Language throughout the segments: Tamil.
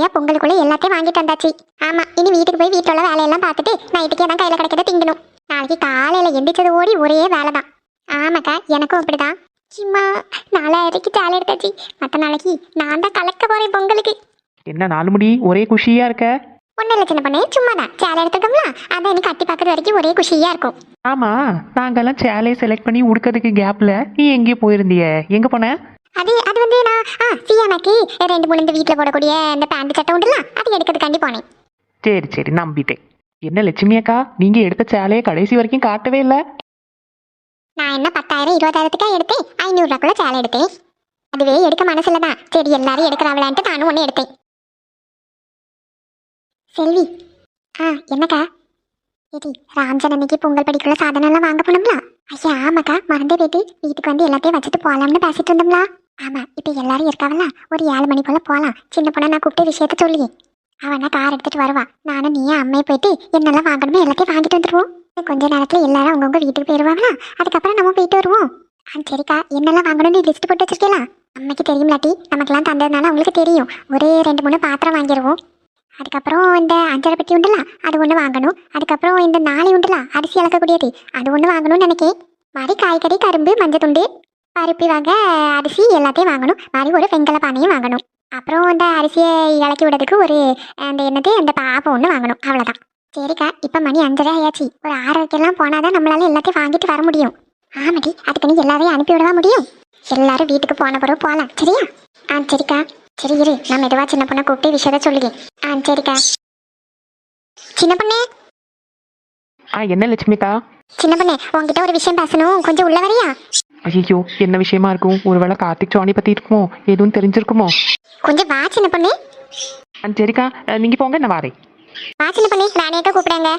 வழியா பொங்கலுக்குள்ள எல்லாத்தையும் வாங்கிட்டு வந்தாச்சு. ஆமா, இனி வீட்டுக்கு போய் வீட்டுல உள்ள வேலையெல்லாம் பார்த்துட்டு நைட்டுக்கே தான் கையில கிடைக்கிறத திங்கணும். நாளைக்கு காலையில எந்திரிச்சது ஓடி ஒரே வேலை தான். ஆமாக்கா, எனக்கும் அப்படிதான். சும்மா 4000க்கு சேலை எடுத்தாச்சு. மற்ற நாளைக்கு நான் தான் கலக்க போறேன் பொங்கலுக்கு. என்ன 4 முடி ஒரே குஷியா இருக்க? ஒன்னும் இல்லை சின்ன பொண்ணு, சும்மா தான் சேலை எடுத்துட்டோம்ல, அதான் இனி கட்டி பார்க்கறது வரைக்கும் ஒரே குஷியா இருக்கும். ஆமா, நாங்கெல்லாம் சேலையை செலக்ட் பண்ணி உடுக்கிறதுக்கு கேப்ல நீ எங்கேயோ போயிருந்திய, எங்க போன? அது வந்து நான் சியானாக்கு 2-3 இந்த வீட்டில் போடக்கூடிய இந்த பேண்ட் சட்டை உண்டுல, அது எடுக்கிறதுக்காண்டி போனேன். சரி நம்பிட்டேன். என்ன லட்சுமி அக்கா, நீங்க எடுத்த சேலையை கடைசி வரைக்கும் காட்டவே இல்லை. நான் என்ன 10,000 20,000க்கா எடுத்தேன், 500 ரூபாக்குள்ள சேலை எடுத்தேன். அதுவே எடுக்க மனசுல தான், சரி எல்லாரும் எடுக்கிறாங்களான்ட்டு நானும் ஒன்று எடுத்தேன். செல்வி, என்னக்கா? சரி, ராம்ஜன் அன்னைக்கு பொங்கல் படிக்குள்ள சாதனம் எல்லாம் வாங்க போனோம்ல? ஐயா ஆமாக்கா, மறந்தே போயிட்டு வீட்டுக்கு வந்து எல்லாத்தையும் வச்சுட்டு போகலாம்னு பேசிட்டு இருந்தோம்ல. ஆமா, இப்போ எல்லாரும் இருக்காவல்ல, ஒரு 7 மணி போல போகலாம். சின்ன பொண்ணை நான் கூப்பிட்டு விஷயத்த சொல்லி அவனா கார் எடுத்துட்டு வருவா. நானும் நீயே அம்மையை போயிட்டு என்னெல்லாம் வாங்கணுமோ எல்லாத்தையும் வாங்கிட்டு வந்துடுவோம். கொஞ்ச நேரத்துல எல்லாரும் அவங்கவுங்க வீட்டுக்கு போயிடுவாங்களா, அதுக்கப்புறம் நம்ம போயிட்டு வருவோம். சரிக்கா, என்னெல்லாம் வாங்கணும்னு லிஸ்ட் போட்டு வச்சிருக்கீங்களா? அம்மைக்கு தெரியும்லாட்டி, நமக்கெல்லாம் தந்ததுனால அவங்களுக்கு தெரியும். ஒரு 2-3 பாத்திரம் வாங்கிடுவோம். அதுக்கப்புறம் இந்த 5 பெட்டி உண்டுல, அது ஒன்று வாங்கணும். அதுக்கப்புறம் இந்த 4 உண்டுல அரிசி இழக்கக்கூடியது, அது ஒன்று வாங்கணும்னு நினைக்கேன். மாதிரி காய்கறி, கரும்பு, மஞ்சள் துண்டு, பருப்பி வாங்க அரிசி எல்லாத்தையும் வாங்கணும். மாதிரி ஒரு வெங்கல பானையும் வாங்கணும். அப்புறம் இந்த அரிசியை இலக்கி விடுறதுக்கு ஒரு அந்த பாப்பம் ஒன்று வாங்கணும். அவ்வளோதான். சரிக்கா, இப்போ மணி 5:30 ஆயாச்சு. ஒரு 6:30க்கெல்லாம் போனாதான் நம்மளால எல்லாத்தையும் வாங்கிட்டு வர முடியும். ஆமாடி, அதுக்கு நீ எல்லாரையும் அனுப்பி விடவா முடியும்? எல்லாரும் வீட்டுக்கு போன பிறகு போகலாம், சரியா? சரிக்கா. சரி இரு, நான் மெதுவா சின்ன பொண்ணை கூப்பிட்டு விஷயத்த சொல்லுங்க. சரிக்கா. சின்ன பொண்ணே. என்ன லட்சுமிக்கா? சின்ன பொண்ணே, உங்ககிட்ட ஒரு விஷயம் பேசணும், கொஞ்சம் உள்ள வரியா? ஐயோ, என்ன விஷயமா இருக்கும்? ஒருவேளை கார்த்திக் சோனி பத்தி இருக்குமோ, எதுவும் தெரிஞ்சிருக்குமோ? கொஞ்சம் வா சின்ன பொண்ணே. சரிக்கா, நீங்க போங்க, நான் வாரேன். வா சின்ன பொண்ணே, ராணியக்கா கூப்பிடாங்க.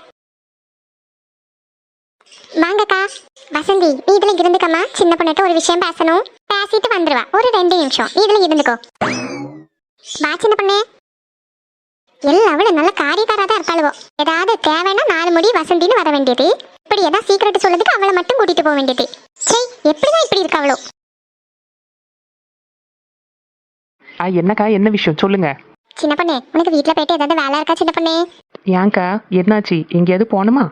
வாங்கக்கா. வசந்தி, நீ இதுல இருந்துக்கம்மா, சின்ன பொண்ணிட்ட ஒரு விஷயம் பேசணும். பேசிட்டு வந்துருவா, ஒரு 2 நிமிஷம் நீ இதுல இருந்துக்கோ. வா சின்ன பொண்ணே. எல்லாவளும் நல்ல காரியக்காரா தான் இருப்பாளுவோ. ஏதாவது தேவைன்னா 4 முடி வசந்தின்னு வர வேண்டியது, இப்படி ஏதாவது சீக்கிரட்டு சொல்றதுக்கு அவளை மட்டும் கூட்டிட்டு போக வேண்டியது. சரி, எப்படிதான் இப்படி இருக்கா அவளோ? என்னக்கா, என்ன விஷயம் சொல்லுங்க. சின்ன பொண்ணே, உனக்கு வீட்டுல போயிட்டு ஏதாவது வேலை இருக்கா சின்ன பொண்ணே? ஏன்க்கா, என்னாச்சு? எங்கேயாவது போகணுமா?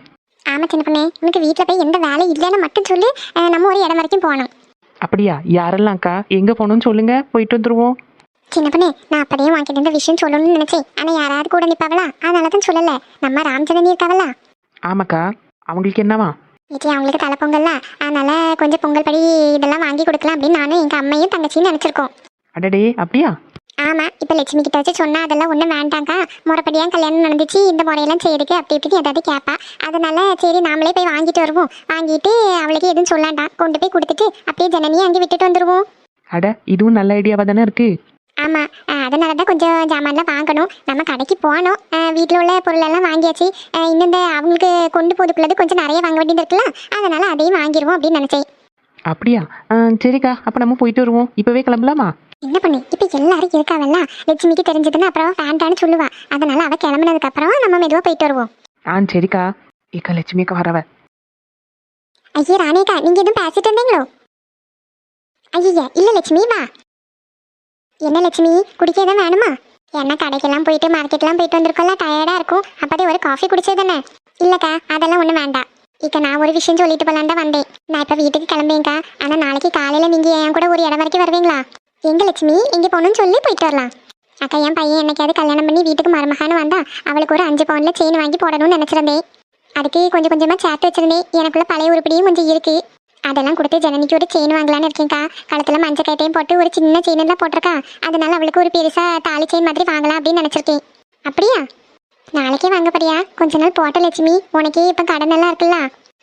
ஆமா சின்ன பொண்ணே, உனக்கு வீட்டுல போய் எந்த வேலை இல்லைன்னு மட்டும் சொல்லு, நம்ம ஒரு இடம் வரைக்கும் போகணும். அப்படியா? யாரெல்லாம்க்கா? எங்க போகணும்னு சொல்லுங்க, போயிட்டு வந்துருவோம். சின்ன பொண்ணே, நான் அப்பதையும் வாங்கிட்டு இருந்த விஷயம் சொல்லணும்னு நினைச்சேன். ஆனா யாராவது கூட நிப்பாவளா, அதனாலதான் சொல்லல. நம்ம ராம்ஜனனி இருக்காவளா? ஆமாக்கா, அவங்களுக்கு என்னவா? வீட்டில் அவங்களுக்கு தலை பொங்கல்ல, அதனால கொஞ்சம் பொங்கல் படி இதெல்லாம் வாங்கி கொடுக்கலாம் அப்படின்னு நானும் எங்க அம்மையும் தங்கச்சின்னு நினைச்சிருக்கோம். அடடே, அப்படியா? ஆமா, இப்ப லட்சுமி கிட்ட வச்சு சொன்னா அதெல்லாம் ஒண்ணும் வேண்டாங்க்கா, முறைப்படியா கல்யாணம் நடந்துச்சு, இந்த முறையெல்லாம் செய்யுதுக்கு அப்படி இப்படி ஏதாவது கேட்பா. அதனால சரி நாமளே போய் வாங்கிட்டு வருவோம். வாங்கிட்டு அவளுக்கு எதுவும் சொல்லாண்டா, கொண்டு போய் கொடுத்துட்டு அப்படியே ஜனனியை அங்கே விட்டுட்டு வந்துருவோம். அட, இதுவும் நல்ல ஐடியாவா தானே இருக்கு. ஆமா, அதனாலதான் கொஞ்சம் ஜாமான்லாம் வாங்கணும். நம்ம கடைக்கு போனோம், வீட்டில் உள்ள பொருள் எல்லாம் வாங்கியாச்சு. இன்னும் இந்த அவங்களுக்கு கொண்டு போதுக்குள்ளது கொஞ்சம் நிறைய வாங்க வேண்டியது இருக்குல்ல, அதனால அதையும் வாங்கிடுவோம் அப்படின்னு நினைச்சேன். அப்படியா? சரிக்கா, அப்ப நம்ம போயிட்டு வருவோம். இப்பவே கிளம்பலாமா? என்ன பண்ணி, இப்ப எல்லாரும் இருக்காவல்ல, லட்சுமிக்கு தெரிஞ்சதுன்னு அப்புறம் வேண்டான்னு சொல்லுவா. அதனால அவ கிளம்புனதுக்கு அப்புறம் நம்ம மெதுவா போயிட்டு வருவோம். சரிக்கா. ஏக்கா, லட்சுமி அக்கா வரவ. ஐயே ராணிக்கா, நீங்க எதுவும் பேசிட்டு இருந்தீங்களோ? ஐயா இல்ல லட்சுமி, வா. என்ன லட்சுமி, குடிக்க எதுவும் வேணுமா? என்ன கடைக்கெல்லாம் போயிட்டு மார்க்கெட்லாம் போயிட்டு வந்திருக்கோம்ல, டயர்டா இருக்கும், அப்பதே ஒரு காஃபி குடிச்சது தானே. இல்லக்கா, அதெல்லாம் ஒண்ணும் வேண்டாம். இக்க நான் ஒரு விஷயம் சொல்லிட்டு போலான் தான் வந்தேன். நான் இப்ப வீட்டுக்கு கிளம்பேங்க்கா. ஆனா நாளைக்கு காலையில நீங்க என் கூட ஒரு இடம் வரைக்கும் வருவீங்களா? எங்க லட்சுமி, எங்க போகணும்னு சொல்லி போயிட்டு வரலாம். அக்கா, என் பையன் என்னைக்காவது கல்யாணம் பண்ணி வீட்டுக்கு மருமகான்னு வந்தா அவளுக்கு ஒரு 5 பவுன்ல செயின் வாங்கி போடணும்னு நினைச்சிருந்தேன். அதுக்கு கொஞ்சம் கொஞ்சமா சேர்த்து வச்சிருந்தேன். எனக்குள்ள பழைய உருப்படியும் கொஞ்சம் இருக்கு, அதெல்லாம் கொடுத்து ஜனனிக்கு ஒரு செயின் வாங்கலான்னு இருக்கேங்க்கா. கழுத்துல மஞ்சள் கயிட்டையும் போட்டு ஒரு சின்ன செயின் தான் போட்டிருக்கா. அதனால அவளுக்கு ஒரு பெருசா தாலி செயின் மாதிரி வாங்கலாம் அப்படின்னு நினைச்சிருக்கேன். அப்படியா? நாளைக்கே வாங்க போறியா? கொஞ்ச நாள் போட்ட லட்சுமி, உனக்கே இப்ப கடன் எல்லாம் இருக்குல்ல.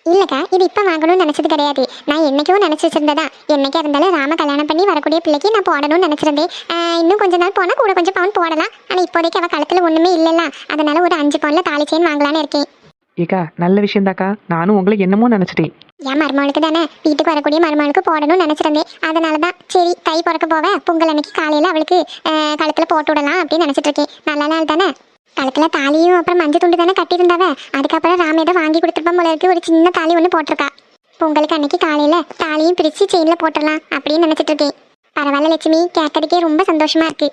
இல்லக்கா, இது இப்ப வாங்கணும்னு நினைச்சது கிடையாது. நான் என்னைக்கும் நினைச்சு வச்சிருந்ததா. என்னைக்கா இருந்தாலும் ராம கல்யாணம் பண்ணி வரக்கூடிய பிள்ளைக்கு நான் போடணும்னு நினைச்சிருந்தேன். இன்னும் கொஞ்ச நாள் போனா கூட கொஞ்சம் பவுன் போடலாம். ஆனா இப்போதைக்கு அவ கழுத்துல ஒண்ணுமே இல்லைல்ல, அதனால ஒரு 5 பவுன்ல தாலி செயின் வாங்கலான்னு இருக்கேன். ஏக்கா, நல்ல விஷயம் தாக்கா. நானும் உங்களை என்னமோ நினைச்சிட்டேன். என் மருமகளுக்கு தானே, வீட்டுக்கு வரக்கூடிய மருமகளுக்கு போடணும்னு நினைச்சிருந்தேன். அதனாலதான் சரி தை பிறக்க போவ பொங்கல் அன்னைக்கு காலையில அவளுக்கு கழுத்துல போட்டு விடலாம் அப்படின்னு நினைச்சிட்டு இருக்கேன். நல்ல நாள் தானே. கழுத்துல தாலியும் அப்புறம் மஞ்சள் துண்டு தானே கட்டியிருந்தாவ. அதுக்கப்புறம் ராமேதை வாங்கி கொடுத்துருப்போம் போல இருக்கு. ஒரு சின்ன தாலி ஒன்று போட்டிருக்கா. பொங்கலுக்கு அன்னைக்கு காலையில தாலியும் பிரிச்சு செயின்ல போட்டுடலாம் அப்படின்னு நினைச்சிட்டு இருக்கேன். பரவாயில்ல லட்சுமி, கேட்கறதுக்கே ரொம்ப சந்தோஷமா இருக்கு.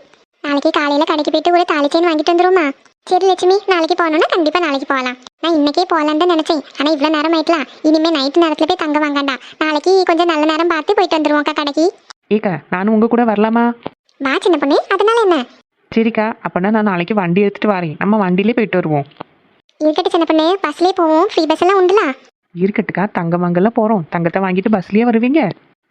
நாளைக்கு காலையில கடைக்கு போயிட்டு ஒரு தாலி செயின் வாங்கிட்டு வந்துருமா? சரி லட்சுமி, நாளைக்கு போகணும்னா கண்டிப்பா நாளைக்கு போகலாம். நான் இன்னைக்கே போகலான்னு தான் நினைச்சேன். ஆனா இவ்வளவு நேரம் ஆயிட்டலாம். இனிமே நைட்டு நேரத்துல போய் தங்க வாங்கண்டா. நாளைக்கு கொஞ்சம் நல்ல நேரம் பார்த்து போயிட்டு வந்துருவோம்க்கா கடைக்கு. ஏக்கா நானும் உங்க கூட வரலாமா? வா சின்ன பொண்ணு, அதனால என்ன? சரிக்கா, அப்பனா நான் நாளைக்கு வண்டி எடுத்துட்டு வரேன். நம்ம வண்டியிலே போயிட்டு வருவோம். இருக்கட்டும் சின்ன பொண்ணு, பஸ்லயே போவோம். ஃப்ரீ பஸ் எல்லாம் உண்டுலா? இருக்கட்டுக்கா, தங்க வாங்கலாம் போறோம். தங்கத்தை வாங்கிட்டு பஸ்லயே வருவீங்க.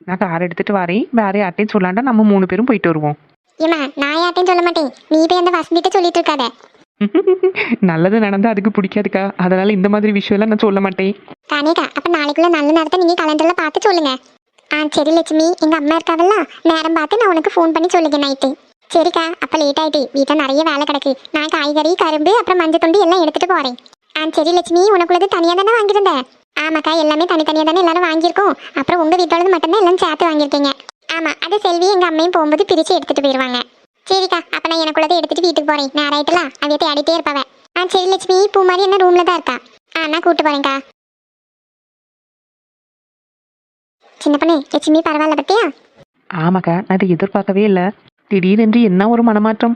நான் கார் எடுத்துட்டு வரேன். வேற யார்ட்டையும் சொல்லாண்டா நம்ம 3 பேரும் போயிட்டு வருவோம். ஏமா, நான் யார்ட்டையும் சொல்ல மாட்டேன். நீ போய் அந்த வசந்திட்ட சொல்லிட்டு இருக்காத. நல்லது நடந்தா அதுக்கு பிடிக்காதுக்கா. அதனால இந்த மாதிரி விஷயம் எல்லாம் நான் சொல்ல மாட்டேன். தானேக்கா, அப்ப நாளைக்குள்ள நல்ல நேரத்தை நீங்க கலண்டர்ல பார்த்து சொல்லுங்க. சரி லட்சுமி, எங்க அம்மா இருக்காவல்ல, நேரம் பார்த்து நான் உனக்கு ஃபோன் பண்ணி சொல்லுங்க நைட்டு. சரிக்கா, அப்ப லேட் ஆயிட்டு வீட்டில் நிறைய வேலை கிடக்கு. நான் காய்கறி, கரும்பு, அப்புறம் மஞ்சள் துண்டு எல்லாம் எடுத்துட்டு போறேன். சரி லட்சுமி, உனக்குள்ளது தனியா தானே வாங்கியிருந்தேன்? ஆமாக்கா, எல்லாமே தனித்தனியா தானே எல்லாரும் வாங்கியிருக்கோம். அப்புறம் உங்க வீட்டோடது மட்டும்தான் எல்லாம் சேர்த்து வாங்கியிருக்கீங்க. ஆமா, அது செல்வி எங்க அம்மையும் போகும்போது பிரிச்சு எடுத்துட்டு போயிருவாங்க. சரிக்கா, அப்ப நான் எனக்குள்ளதை எடுத்துட்டு வீட்டுக்கு போறேன். நேரம் ஆயிட்டுலாம், அவைய தேடிட்டே இருப்பவ. சரி லட்சுமி, பூ மாதிரி என்ன ரூம்ல தான் இருக்கா? நான் கூட்டு போறேன்க்கா. சின்ன பண்ணே, லட்சுமி பரவாயில்ல பத்தியா? ஆமாக்கா, நான் அதை எதிர்பார்க்கவே இல்லை. திடீரென்று என்ன ஒரு மனமாற்றம்.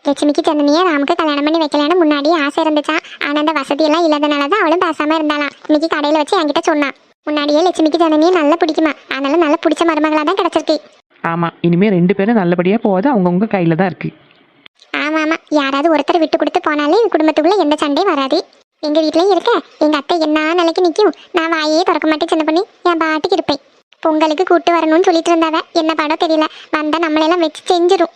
லட்சுமிக்கு சந்தனியா ராமுக்கு கல்யாணம் பண்ணி வைக்கலான்னு முன்னாடியே ஆசை இருந்துச்சா. ஆனா அந்த வசதி எல்லாம் இல்லாதனாலதான் அவளும் பேசாம இருந்தாலாம். இன்னைக்கு கடையில வச்சு என்கிட்ட சொன்னான். முன்னாடியே லட்சுமிக்கு சந்தனியை நல்லா பிடிக்குமா, அதனால நல்லா பிடிச்ச மருமகளா தான் கிடைச்சிருக்கு. ஆமா, இனிமே 2 பேரும் நல்லபடியா போவது அவங்கவுங்க கையில தான் இருக்கு. ஆமா ஆமா, யாராவது ஒருத்தர் விட்டு கொடுத்து போனாலே குடும்பத்துக்குள்ள எந்த சண்டையும் வராது. எங்க வீட்லயும் இருக்க எங்க அத்தை என்ன நிலைக்கு நிக்கும். நான் வாயே திறக்க மாட்டேன் சின்ன பண்ணி, என் பாட்டுக்கு இருப்பேன். பொங்கலுக்கு கூட்டு வரணும்னு சொல்லிட்டு இருந்தாவ. என்ன பாடம் தெரியல, வந்தா நம்மளெல்லாம் வச்சு செஞ்சிரும்.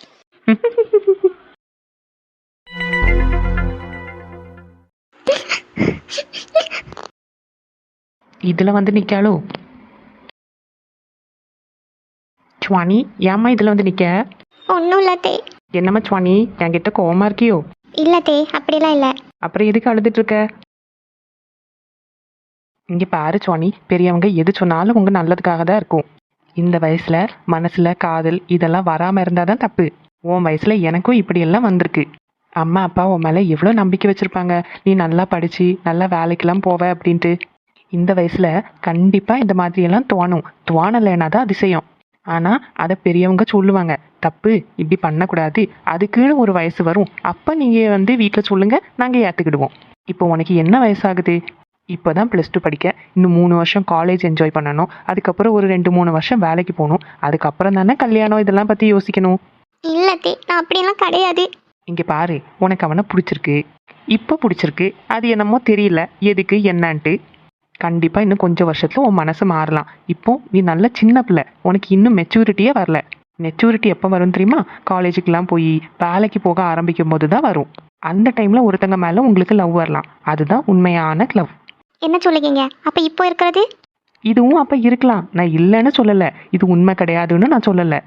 இதுல வந்து நிக்காளோ? சுவானி, ஏம்மா இதுல வந்து நிக்க? ஒன்னும் இல்லத்தே. என்னம்மா சுவானி, என்கிட்ட கோவமா இருக்கியோ? இல்லத்தே, அப்படிலாம் இல்ல. அப்புறம் எதுக்கு அழுதுட்டு இருக்க? இங்க பாரு சுவானி, பெரியவங்க எது சொன்னாலும் உங்க நல்லதுக்காக தான் இருக்கும். இந்த வயசுல மனசுல காதல் இதெல்லாம் வராம இருந்தாதான் தப்பு. உன் வயசுல எனக்கும் இப்படி எல்லாம் வந்திருக்கு. அம்மா அப்பா உன் மேல எவ்வளவு நம்பிக்கை வச்சிருப்பாங்க. நீ நல்லா படிச்சு நல்லா வேலைக்கெல்லாம் போவ அப்படின்ட்டு. இந்த வயசுல கண்டிப்பா இந்த மாதிரி எல்லாம் தோணலைன்னா தான் அதிசயம். ஆனா அதை பெரியவங்க சொல்லுவாங்க, தப்பு இப்படி பண்ணக்கூடாது, அதுக்குன்னு ஒரு வயசு வரும், அப்ப நீங்க வந்து வீட்டுல சொல்லுங்க, நாங்க ஏத்துக்கிடுவோம். இப்போ உனக்கு என்ன வயசாகுது? இப்போதான் +2 படிக்க. இன்னும் 3 வருஷம் காலேஜ் என்ஜாய் பண்ணணும். அதுக்கப்புறம் ஒரு 2-3 வருஷம் வேலைக்கு போகணும். அதுக்கப்புறம் தானே கல்யாணம் இதெல்லாம் பத்தி யோசிக்கணும். இல்லத்தே, நான் அப்படிலாம் கிடையாது. இங்க பாரு, உனக்கு அவனை பிடிச்சிருக்கு, இப்போ பிடிச்சிருக்கு, அது என்னமோ தெரியல எதுக்கு என்னன்ட்டு. கண்டிப்பா இன்னும் கொஞ்சம் வருஷத்துல உன் மனசு மாறலாம். இப்போ நீ நல்ல சின்ன பிள்ளை, உனக்கு இன்னும் மெச்சூரிட்டியே வரல. மெச்சூரிட்டி எப்போ வரும் தெரியுமா? காலேஜுக்கெல்லாம் போய் வேலைக்கு போக ஆரம்பிக்கும் போது தான் வரும். அந்த டைம்ல ஒருத்தங்க மேல உங்களுக்கு லவ் வரலாம். அதுதான் உண்மையான லவ். என்ன சொல்லுங்க? அப்ப இப்போ இருக்கிறது? இதுவும் அப்ப இருக்கலாம், நான் இல்லைன்னு சொல்லல. இது உண்மை கிடையாதுன்னு நான் சொல்லல.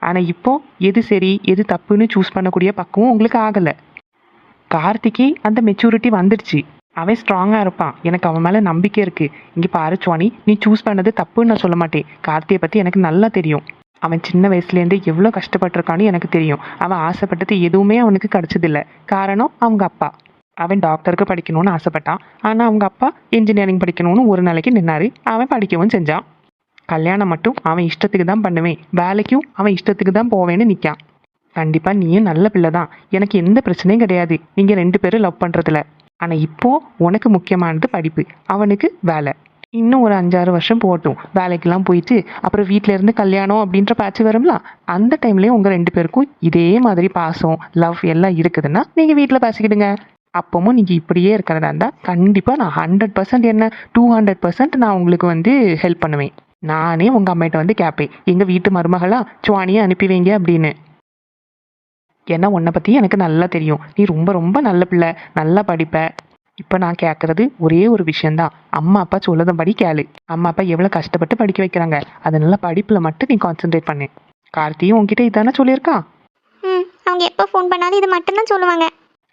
ஆனா இப்போ எது சரி எது தப்புன்னு சூஸ் பண்ணக்கூடிய பக்குவம் உங்களுக்கு ஆகல. கார்த்திக்கு அந்த மெச்சூரிட்டி வந்துடுச்சு. அவன் ஸ்ட்ராங்கா இருப்பான், எனக்கு அவன் மேல நம்பிக்கை இருக்கு. இங்க பாரு சுவானி, நீ சூஸ் பண்ணது தப்புன்னு நான் சொல்ல மாட்டேன். கார்த்தியை பத்தி எனக்கு நல்லா தெரியும். அவன் சின்ன வயசுலேருந்து எவ்வளோ கஷ்டப்பட்டிருக்கான்னு எனக்கு தெரியும். அவன் ஆசைப்பட்டது எதுவுமே அவனுக்கு கிடைச்சதில்ல. காரணம் அவங்க அப்பா. அவன் டாக்டருக்கு படிக்கணும்னு ஆசைப்பட்டான். ஆனால் அவங்க அப்பா இன்ஜினியரிங் படிக்கணும்னு ஒரு நாளைக்கு நின்னாரு. அவன் படிக்கவும் செஞ்சான். கல்யாணம் மட்டும் அவன் இஷ்டத்துக்கு தான் பண்ணுவேன், வேலைக்கும் அவன் இஷ்டத்துக்கு தான் போவேன்னு நிற்கான். கண்டிப்பா நீயும் நல்ல பிள்ளை தான், எனக்கு எந்த பிரச்சனையும் கிடையாது நீங்க 2 பேரும் லவ் பண்றதுல. ஆனா இப்போ உனக்கு முக்கியமானது படிப்பு, அவனுக்கு வேலை. இன்னும் ஒரு 5-6 வருஷம் போகட்டும், வேலைக்கெல்லாம் போயிட்டு அப்புறம் வீட்டில இருந்து கல்யாணம் அப்படின்ற பேச்சு வரும்ல, அந்த டைம்லயும் உங்க 2 பேருக்கும் இதே மாதிரி பாசம் லவ் எல்லாம் இருக்குதுன்னா நீங்க வீட்டில் பேசிக்கிடுங்க. அப்பவும் நீங்க இப்படியே இருக்கிறதா இருந்தா கண்டிப்பா நான் 100% என்ன 200% நான் உங்களுக்கு வந்து ஹெல்ப் பண்ணுவேன். நானே உங்க அம்மாயிட்ட வந்து கேட்பேன், எங்க வீட்டு மருமகளா சுவானியை அனுப்பி வைங்க அப்படின்னு. ஏன்னா உன்னை பத்தி எனக்கு நல்லா தெரியும், நீ ரொம்ப ரொம்ப நல்ல பிள்ளை, நல்லா படிப்ப. இப்போ நான் கேட்கறது ஒரே ஒரு விஷயம்தான், அம்மா அப்பா சொல்லதபடி கேளு. அம்மா அப்பா எவ்வளோ கஷ்டப்பட்டு படிக்க வைக்கிறாங்க, அதனால படிப்புல மட்டும் நீ கான்சென்ட்ரேட் பண்ணு. கார்த்தியும் உங்ககிட்ட இதானே சொல்லியிருக்கான். அவங்க எப்போ ஃபோன் பண்ணாலும் இது மட்டும்தான் சொல்லுவாங்க.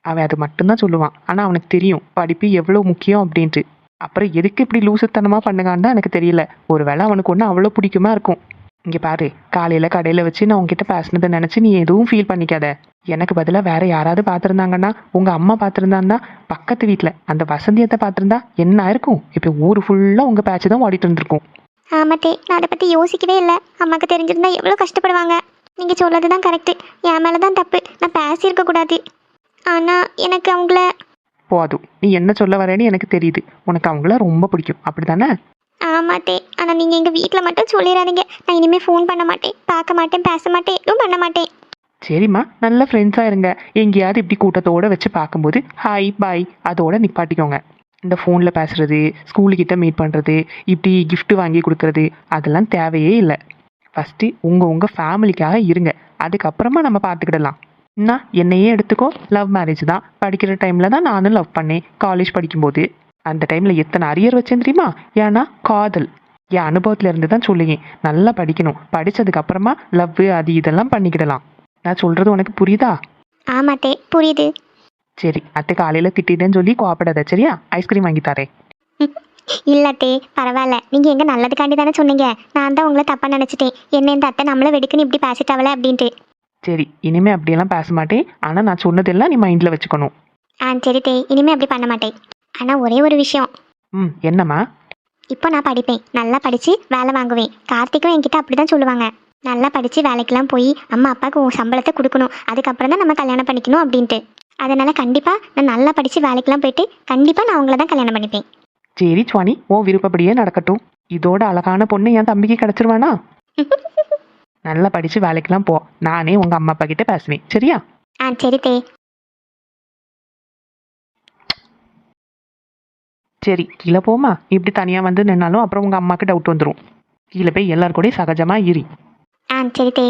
அவன் அது மட்டும்தான் சொல்லுவான். ஆனால் அவனுக்கு தெரியும் படிப்பு எவ்வளோ முக்கியம் அப்படின்ட்டு. அப்புறம் எதுக்கு இப்படி லூசுத்தனமா பண்ணுngaன்னு தான் எனக்கு தெரியல. ஒருவேளை அவனுக்கு ஒன்று அவ்வளோ பிடிக்குமா இருக்கும். இங்கே பாரு, காலையில் கடையில் வச்சு நான் உங்ககிட்ட பேசினதை நினச்சி நீ எதுவும் ஃபீல் பண்ணிக்காத. எனக்கு பதிலாக வேற யாராவது பார்த்துருந்தாங்கன்னா, உங்கள் அம்மா பார்த்துருந்தாந்தா, பக்கத்து வீட்டில் அந்த வசந்தியத்தை பார்த்துருந்தா என்ன இருக்கும்? இப்போ ஊர் ஃபுல்லாக உங்கள் பேச்சு தான் ஓடிட்டு இருந்திருக்கும். ஆமாத்தே, நான் அதை பற்றி யோசிக்கவே இல்லை. அம்மாவுக்கு தெரிஞ்சிருந்தா எவ்வளோ கஷ்டப்படுவாங்க. நீங்கள் சொல்லது தான் கரெக்டு. என் மேலே தான் தப்பு. நான் பேசியிருக்கக்கூடாது. ஆனால் எனக்கு அவங்கள போதும், நீ என்ன சொல்ல வரேன்னு எனக்கு தெரியுது. உனக்கு அவங்கள ரொம்ப பிடிக்கும் அப்படி தானே? ஆமாட்டே. ஆனால் நீங்கள் எங்கள் வீட்டில் மட்டும் சொல்லிடாதீங்க. நான் இனிமேல் ஃபோன் பண்ண மாட்டேன், பார்க்க மாட்டேன், பேச மாட்டேன், எதுவும் பண்ண மாட்டேன். சரிம்மா, நல்ல ஃப்ரெண்ட்ஸாக இருங்க. எங்கேயாவது இப்படி கூட்டத்தோடு வச்சு பார்க்கும்போது ஹாய் பாய் அதோட நிப்பாட்டிக்கோங்க. இந்த ஃபோனில் பேசுகிறது, ஸ்கூலுக்கிட்ட மீட் பண்ணுறது, இப்படி gift வாங்கி கொடுக்கறது அதெல்லாம் தேவையே இல்லை. ஃபஸ்ட்டு உங்கள் ஃபேமிலிக்காக இருங்க. அதுக்கப்புறமா நம்ம பார்த்துக்கிடலாம். என்ன என்னையே எடுத்துக்கோ, லவ் மேரேஜ் தான். படிக்கிற டைமில் தான் நானும் லவ் பண்ணேன். காலேஜ் படிக்கும்போது அந்த டைமில் எத்தனை அரியர் வச்சேன் தெரியுமா? ஏன்னா காதல். என் அனுபவத்தில் இருந்து தான் சொல்லுங்க. நல்லா படிக்கணும். படித்ததுக்கப்புறமா லவ் அது இதெல்லாம் பண்ணிக்கிடலாம். நான் சொல்கிறது உனக்கு புரியுதா? ஆமாட்டே, புரியுது. சரி, அத்தை காலையில் திட்டிட்டேன்னு சொல்லி கோவப்படாத, சரியா? ஐஸ்கிரீம் வாங்கி தரேன். இல்லாட்டே பரவாயில்ல. நீங்கள் எங்கள் நல்லதுக்காண்டி தானே சொன்னீங்க. நான் தான் உங்களை தப்பாக நினச்சிட்டேன். என்ன இந்த அத்தை நம்மளை வெடுக்குன்னு இப்படி பேசிட்டாவல அப்படின்ட்டு. சரி, இனிமே அப்படியெல்லாம் பேச மாட்டேன். ஆனால் நான் சொன்னதெல்லாம் நீ மைண்டில் வச்சுக்கணும். சரி தே, இனிமேல் அப்படி பண்ண மாட்டேன். ஆனால் ஒரே ஒரு விஷயம். என்னம்மா? இப்போ நான் படிப்பேன், நல்லா படித்து வேலை வாங்குவேன். கார்த்திக்கும் என்கிட்ட அப்படி தான் சொல்லுவாங்க. நல்லா படித்து வேலைக்கெல்லாம் போய் அம்மா அப்பாவுக்கு உன் சம்பளத்தை கொடுக்கணும், அதுக்கப்புறம் தான் நம்ம கல்யாணம் பண்ணிக்கணும் அப்படின்ட்டு. அதனால் கண்டிப்பாக நான் நல்லா படித்து வேலைக்கெல்லாம் போயிட்டு கண்டிப்பாக நான் உங்களை தான் கல்யாணம் பண்ணிப்பேன். சரி சுவானி, உன் விருப்பப்படியே நடக்கட்டும். இதோட அழகான பொண்ணு என் தம்பிக்கு கிடச்சிருவானா? நல்லா படித்து வேலைக்கெல்லாம் போ. நானே உங்கள் அம்மா அப்பா கிட்ட பேசுவேன், சரியா? சரி தே. சரி, கீழே போமா. இப்படி தனியாக வந்து நின்னாலும் அப்புறம் உங்கள் அம்மாவுக்கு டவுட் வந்துடும். கீழே போய் எல்லாரும் கூடயும் சகஜமாக இரு. சரி தே.